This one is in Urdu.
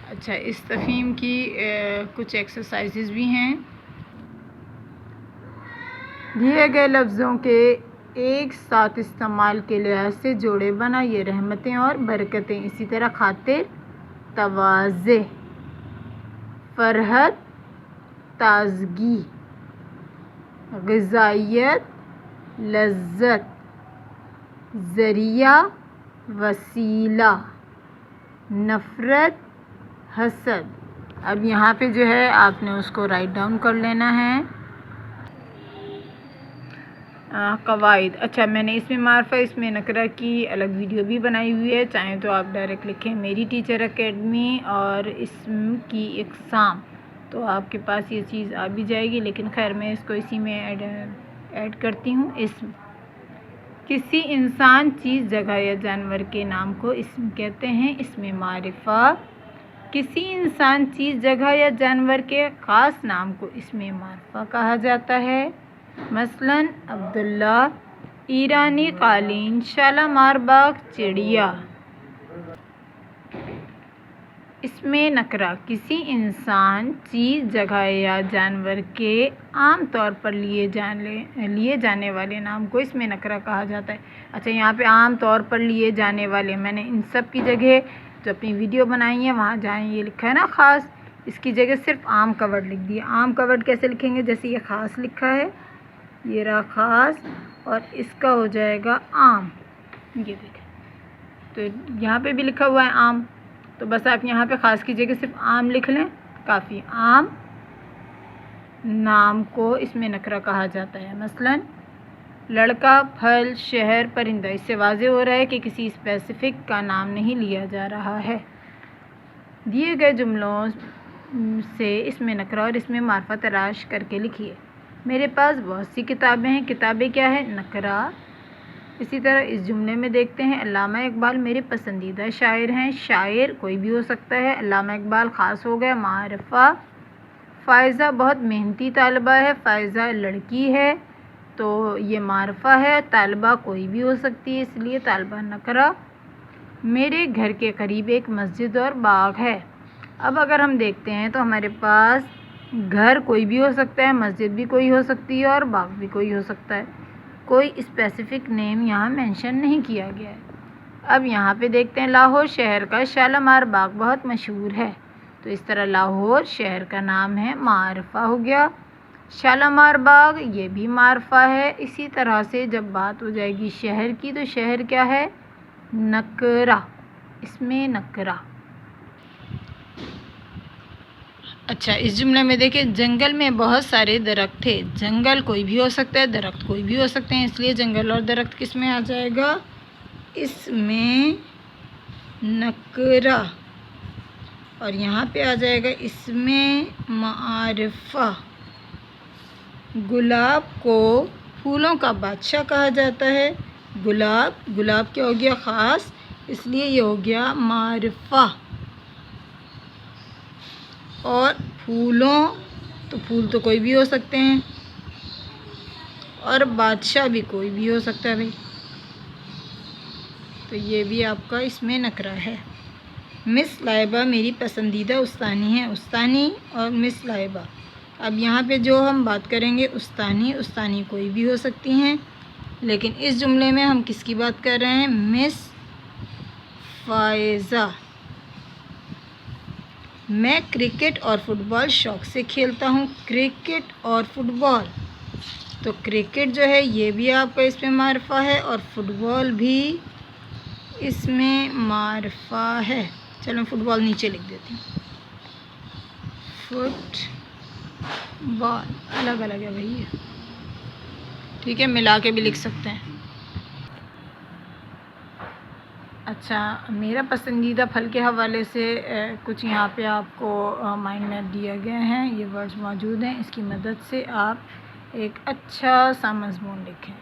اچھا، اس تفہیم کی کچھ ایکسرسائزز بھی ہیں۔ دیے گئے لفظوں کے ایک ساتھ استعمال کے لحاظ سے جوڑے بنائیے۔ رحمتیں اور برکتیں، اسی طرح خاطر، تواضع، فرحت، تازگی، غذائیت، لذت، ذریعہ، وسیلہ، نفرت، حسد۔ اب یہاں پہ جو ہے آپ نے اس کو رائٹ ڈاؤن کر لینا ہے۔ قواعد، اچھا میں نے اس میں معرفہ اس میں نکرہ کی الگ ویڈیو بھی بنائی ہوئی ہے، چاہیں تو آپ ڈائریکٹ لکھیں میری ٹیچر اکیڈمی اور اسم کی اقسام، تو آپ کے پاس یہ چیز آ بھی جائے گی، لیکن خیر میں اس کو اسی میں ایڈ کرتی ہوں۔ اسم، کسی انسان، چیز، جگہ یا جانور کے نام کو اسم کہتے ہیں۔ اسم معرفہ، کسی انسان، چیز، جگہ یا جانور کے خاص نام کو اسم معرفہ کہا جاتا ہے۔ مثلاً عبداللہ، ایرانی قالین، شالامار باغ، چڑیا۔ اسم نکرہ، کسی انسان، چیز، جگہ یا جانور کے عام طور پر لیے جانے والے نام کو اسم نکرہ کہا جاتا ہے۔ اچھا یہاں پہ عام طور پر لیے جانے والے، میں نے ان سب کی جگہ جو اپنی ویڈیو بنائی ہے وہاں جہاں یہ لکھا ہے نا خاص، اس کی جگہ صرف عام کا ورڈ لکھ دیا۔ عام کا ورڈ کیسے لکھیں گے؟ جیسے یہ خاص لکھا ہے، یہ رہا خاص، اور اس کا ہو جائے گا عام، یہ دیکھیں تو یہاں پہ بھی لکھا ہوا ہے عام، تو بس آپ یہاں پہ خاص کی جگہ صرف عام لکھ لیں کافی۔ عام نام کو اسم نکرہ کہا جاتا ہے۔ مثلاً لڑکا، پھل، شہر، پرندہ، اس سے واضح ہو رہا ہے کہ کسی اسپیسیفک کا نام نہیں لیا جا رہا ہے۔ دیے گئے جملوں سے اسم نکرہ اور اسم معرفہ تلاش کر کے لکھیے۔ میرے پاس بہت سی کتابیں ہیں۔ کتابیں کیا ہے؟ نکرہ۔ اسی طرح اس جملے میں دیکھتے ہیں، علامہ اقبال میرے پسندیدہ شاعر ہیں۔ شاعر کوئی بھی ہو سکتا ہے، علامہ اقبال خاص ہو گیا، معرفہ۔ فائزہ بہت محنتی طالبہ ہے، فائزہ لڑکی ہے تو یہ معرفہ ہے، طالبہ کوئی بھی ہو سکتی ہے اس لیے طالبہ نکرہ۔ میرے گھر کے قریب ایک مسجد اور باغ ہے۔ اب اگر ہم دیکھتے ہیں تو ہمارے پاس گھر کوئی بھی ہو سکتا ہے، مسجد بھی کوئی ہو سکتی ہے اور باغ بھی کوئی ہو سکتا ہے، کوئی اسپیسیفک نیم یہاں مینشن نہیں کیا گیا ہے۔ اب یہاں پہ دیکھتے ہیں لاہور شہر کا شالامار باغ بہت مشہور ہے، تو اس طرح لاہور شہر کا نام ہے، معرفہ ہو گیا۔ شالامار باغ یہ بھی معرفہ ہے۔ اسی طرح سے جب بات ہو جائے گی شہر کی، تو شہر کیا ہے؟ نکرہ، اسم نکرہ۔ اچھا اس جملے میں دیکھیں، جنگل میں بہت سارے درخت تھے۔ جنگل کوئی بھی ہو سکتا ہے، درخت کوئی بھی ہو سکتے ہیں، اس لیے جنگل اور درخت کس میں آ جائے گا؟ اسم نکرہ۔ اور یہاں پہ آ جائے گا اسم معرفہ۔ گلاب کو پھولوں کا بادشاہ کہا جاتا ہے۔ گلاب کیا ہو گیا؟ خاص، اس لیے یہ ہو گیا معرفہ۔ اور پھولوں، تو پھول تو کوئی بھی ہو سکتے ہیں، اور بادشاہ بھی کوئی بھی ہو سکتا ہے بھائی، تو یہ بھی آپ کا اسم نکرہ ہے۔ مس لائبہ میری پسندیدہ استانی ہے۔ استانی اور مس لائبہ، اب یہاں پہ جو ہم بات کریں گے استانی کوئی بھی ہو سکتی ہیں، لیکن اس جملے میں ہم کس کی بات کر رہے ہیں؟ مس فائزہ۔ میں کرکٹ اور فٹ بال شوق سے کھیلتا ہوں۔ کرکٹ اور فٹ بال، تو کرکٹ جو ہے یہ بھی آپ کا اسم معرفہ ہے اور فٹ بال بھی اسم معرفہ ہے۔ چلو فٹ بال نیچے لکھ دیتی ہوں، فٹ بال الگ الگ ہے بھائی، ٹھیک ہے، ملا کے بھی لکھ سکتے ہیں۔ اچھا میرا پسندیدہ پھل کے حوالے سے کچھ یہاں پہ آپ کو مائنڈ میپ دیا گیا ہیں، یہ ورڈز موجود ہیں، اس کی مدد سے آپ ایک اچھا سا مضمون لکھیں۔